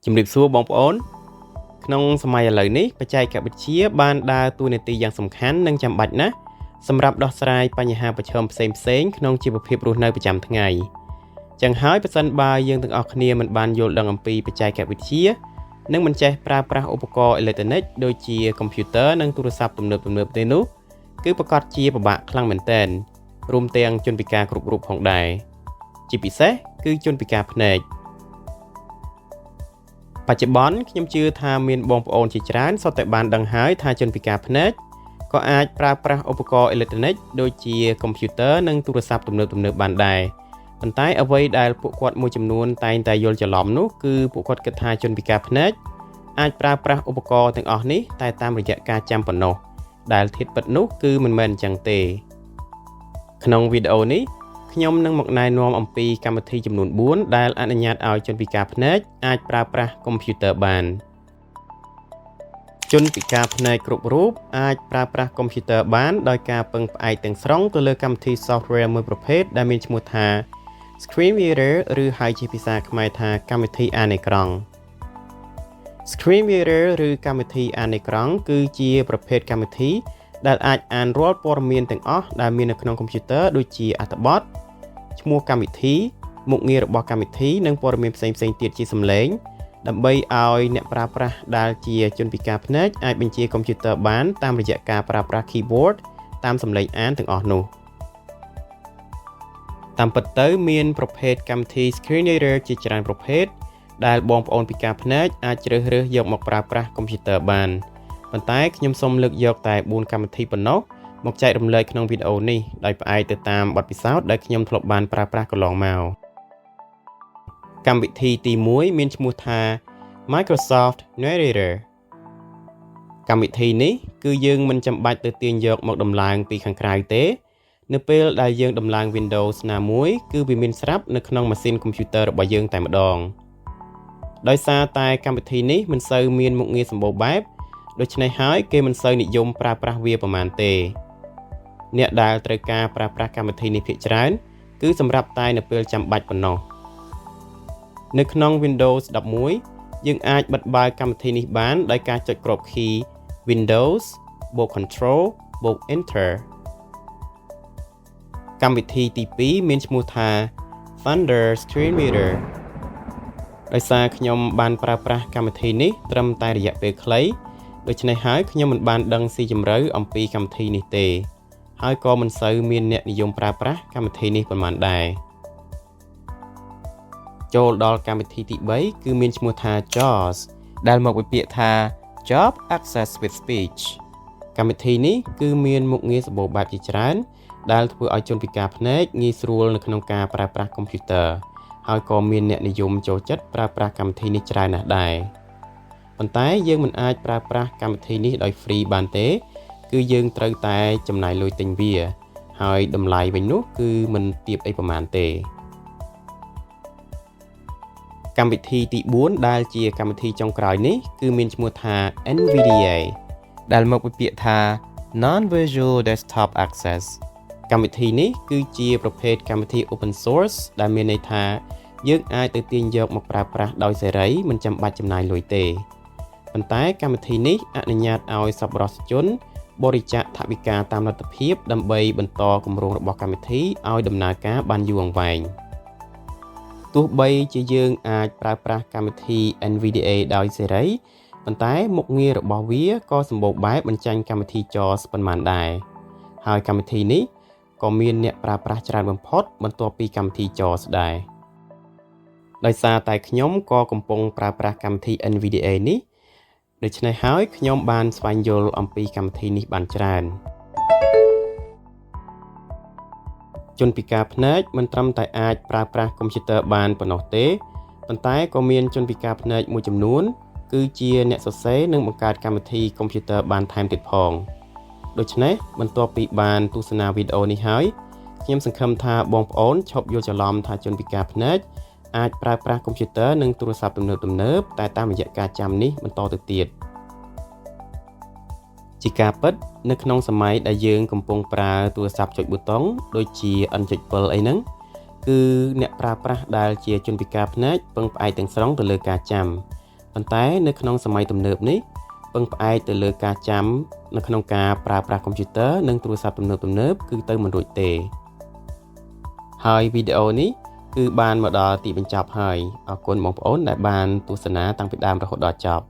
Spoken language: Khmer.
ជំរាបសួរបងប្អូនក្នុងសម័យឥឡូវនេះបច្ចេកវិទ្យាបានដើរតួនាទីយ៉ាងសំខាន់និងចាំបាច់ណាស់សម្រាប់ដោះស្រាយបញ្ហាប្រឈមផ្សេងៗក្នុងជីវភាពរស់នៅប្រចាំថ្ងៃចឹងហើយប្រសិនបើយើងទាំងអស់គ្នាមិនបានយល់ដឹងអំពីបច្ចេកវិទ្យានិងមិនចេះប្រើប្រាស់ឧបករណ៍អេឡិចត្រូនិកដូចជាកុំព្យូទ័រនិងទូរស័ព្ទទំនើបៗទេនោះគឺប្រកាសជាពិបាកខ្លាំងមែនទែនរួមទាំងជនពិការគ្រប់រូបផងដែរជាពិសេសគឺជនពិការភ្នែកបច្ចុប្បន្នខ្ញុំជឿថាមានបងប្អូនជាច្រើនសុទ្ធតែបានដឹងហើយថាជនពិការភ្នែកក៏អាចប្រើប្រាស់ឧបករណ៍អេឡិចត្រូនិកដូចជាកុំព្យូទ័រនិងទូរស័ព្ទទំនើបៗបានដែរប៉ុន្តែអ្វីដែលពួកគាត់មួយចំនួនតែងតែយល់ច្រឡំនោះគឺពួកគាត់គិតថាជនពិការភ្នែកអាចប្រើប្រាស់ឧបករណ៍ទាំងអស់នេះតែតាមរយៈការចាំប៉ុណ្ណោះដែលធាតុពិតនោះគឺមិនមែនអញ្ចឹងទេក្នុងវីដេអូនេះខ្ញុំនឹងមកណែនាំអំពីកម្មវិធីចំនួន4ដែលអនុញ្ញាតឲ្យជនពិការភ្នែកអាចប្រើប្រាស់កុំព្យូទ័របានជនពិការភ្នែកគ្រប់រូបអាចប្រើប្រាស់កុំព្យូទ័របានដោយការពឹងផ្អែកទាំងស្រុងទៅលើកម្មវិធី software មួយប្រភេទដែលមានឈ្មោះថា Screen Reader ឬហៅជាភាសាខ្មែរថាកម្មវិធីអានអេក្រង់ Screen Reader ឬកម្មវិធីអានអេក្រង់គឺជាប្រភេទកម្មវិធីដែលអាចអានរាល់ព័ត៌មានទាំងអស់ដែលមាននៅក្នុងកុំព្យូទ័រដូចជាអត្ថបទឈ្មោះកម្មវិធីមុខងាររបស់កម្មវិធីនិងព័ត៌មានផ្សេងៗទៀតជាសំឡេងដើម្បីឲ្យអ្នកប្រើប្រាស់ដែលជាជនពិការភ្នែកអាចបញ្ជាកុំព្យូទ័របានតាមរយៈការប្រើប្រាស់ keyboard តាមសំឡេងអានទាំងអស់នោះតាមពិតទៅមានប្រភេទកម្មវិធី Screen Reader ជាច្រើនប្រភេទដែលបងប្អូនពិការភ្នែកអាចជ្រើសរើសយកមកប្រើប្រាស់កុំព្យូទ័របានប៉ុន្តែខ្ញុំសូមលើកយកតែ4កម្មវិធីប៉ុណ្ណោះមកចែករំលែកក្នុងវីដេអូនេះដោយផ្អែកទៅតាមបទពិសោធន៍ដែលខ្ញុំធ្លាប់បានប្រើប្រាស់កន្លងមកកម្មវិធីទី1មានឈ្មោះថា Microsoft Narrator កម្មវិធីនេះគឺយើងមិនចាំបាច់ទៅទាញយកមកដំឡើងពីខាងក្រៅទេនៅពេលដែលយើងដំឡើង Windows ណាមួយគឺវាមានស្រាប់នៅក្នុងម៉ាស៊ីនកុំព្យូទ័ររបស់យើងតែម្ដងដោយសារតែកម្មវិធីនេះមិនសូវមានមុខងារសម្បូរបែបដូច្នេះហើយគេមិនសូវនិយមប្រើប្រាស់វាប្រហែលទេអ្នកដែលត្រូវការប្រើប្រាស់កម្មវិធីនេះភាគច្រើនគឺសម្រាប់តែនៅពេលចាំបាច់ប៉ុណ្ណោះនៅក្នុង Windows 11យើងអាចបិទបើកកម្មវិធីនេះបានដោយការចុចគ្រាប់ key Windows បូក Control បូក Enter កម្មវិធីទី2មានឈ្មោះថា Thunder Screen Reader ដោយសារខ្ញុំបានប្រើប្រាស់កម្មវិធីនេះត្រឹមតែរយៈពេលខ្លីដូច្នេះហើយខ្ញុំមិនបានដឹងស៊ីជម្រៅអំពីកម្មវិធីនេះទេហើយក៏មិនសូវមានអ្នកនិយមប្រើប្រាស់កម្មវិធីនេះប៉ុន្មានដែរចូលដល់កម្មវិធីទី3គឺមានឈ្មោះថា JAWS ដែលមកពីពាក្យថា Job Access with Speech កម្មវិធីនេះគឺមានមុខងារសម្បូរបែបជាច្រើនដែលធ្វើឲ្យជនពិការភ្នែកងាយស្រួលនៅក្នុងការប្រើប្រាស់កុំព្យូទ័រហើយក៏មានអ្នកនិយមចូលចិត្តប្រើប្រាស់កម្មវិធីនេះច្រើនណាស់ដែរប៉ុន្តែយើងមិនអាចប្រើប្រាស់កម្មវិធីនេះដោយ free បានទេគឺយើងត្រូវតែចំណាយលុយទិញវាហើយតម្លៃវិញនោះគឺមិនទាបអីប្រហែលទេកម្មវិធីទី4ដែលជាកម្មវិធីចុងក្រោយនេះគឺមានឈ្មោះថា NVDA ដែលមកពីពាក្យថា Non-Visual Desktop Access កម្មវិធីនេះគឺជាប្រភេទកម្មវិធី Open Source ដែលមានន័យថាយើងអាចទៅទាញយកមកប្រើប្រាស់ដោយសេរីមិនចាំបាច់ចំណាយលុយទេប៉ុន្តែកម្មវិធីនេះអនុញ្ញាតឲ្យសប្បុរសជនបរិច្ចាគថវិកាតាមលទ្ធភាពដើម្បីបន្តគម្រោងរបស់កម្មវិធីឲ្យដំណើរការបានយូរអង្វែងទោះបីជាយើងអាចប្រើប្រាស់កម្មវិធី NVDA ដោយសេរីប៉ុន្តែមុខងាររបស់វាក៏សម្បូរបែបបញ្ចេញកម្មវិធី JAWS ប៉ុន្មានដែរហើយកម្មវិធីនេះក៏មានអ្នកប្រើប្រាស់ច្រើនបំផុតបន្ទាប់ពីកម្មវិធី JAWS ដែរដោយសារតែខ្ញុំក៏កំពុងប្រើប្រាស់កម្មវិធី NVDA នេះដូច្នេះហើយខ្ញុំបានស្វែងយល់អំពីកម្មវិធីនេះបានច្រើនជនពិការភ្នែកមិនត្រឹមតែអាចប្រើប្រាស់កុំព្យូទ័របានប៉ុណ្ណោះទេប៉ុន្តែក៏មានជនពិការភ្នែកមួយចំនួនគឺជាអ្នកសរសេរនិងបង្កើតកម្មវិធីកុំព្យូទ័របានថែមទៀតផងដូច្នេះបន្ទាប់ពីបានទស្សនាវីដេអូនេះហើយខ្ញុំសង្ឃឹមថាបងប្អូនឈប់យល់ច្រឡំថាជនពិការភ្នែកអាចប្រើប្រាស់កុំព្យូទ័រនិងទូរស័ព្ទទំនើបតែតាមរយៈការចាំនេះបន្តទៅទៀតជាការពិតនៅក្នុងសម័យដែលយើងកំពុងប្រើទូរស័ព្ទចុចប៊ូតុងដូចជា N7 អីហ្នឹងគឺអ្នកប្រើប្រាស់ដែលជាជនពិការភ្នែកពឹងផ្អែកទាំងស្រុងទៅលើការចាំ ប៉ុន្តែនៅក្នុងសម័យទំនើបនេះពឹងផ្អែកទៅលើការចាំនៅក្នុងការប្រើប្រាស់កុំព្យូទ័រនិងទូរស័ព្ទទំនើបគឺទៅមិនរួចទេហើយវីដេអូនេះគឺបានមកដល់ទីបញ្ចប់ហើយអរគុណបងប្អូនដែលបានទស្សនាតាំងពីដើមរហូតដល់ចប់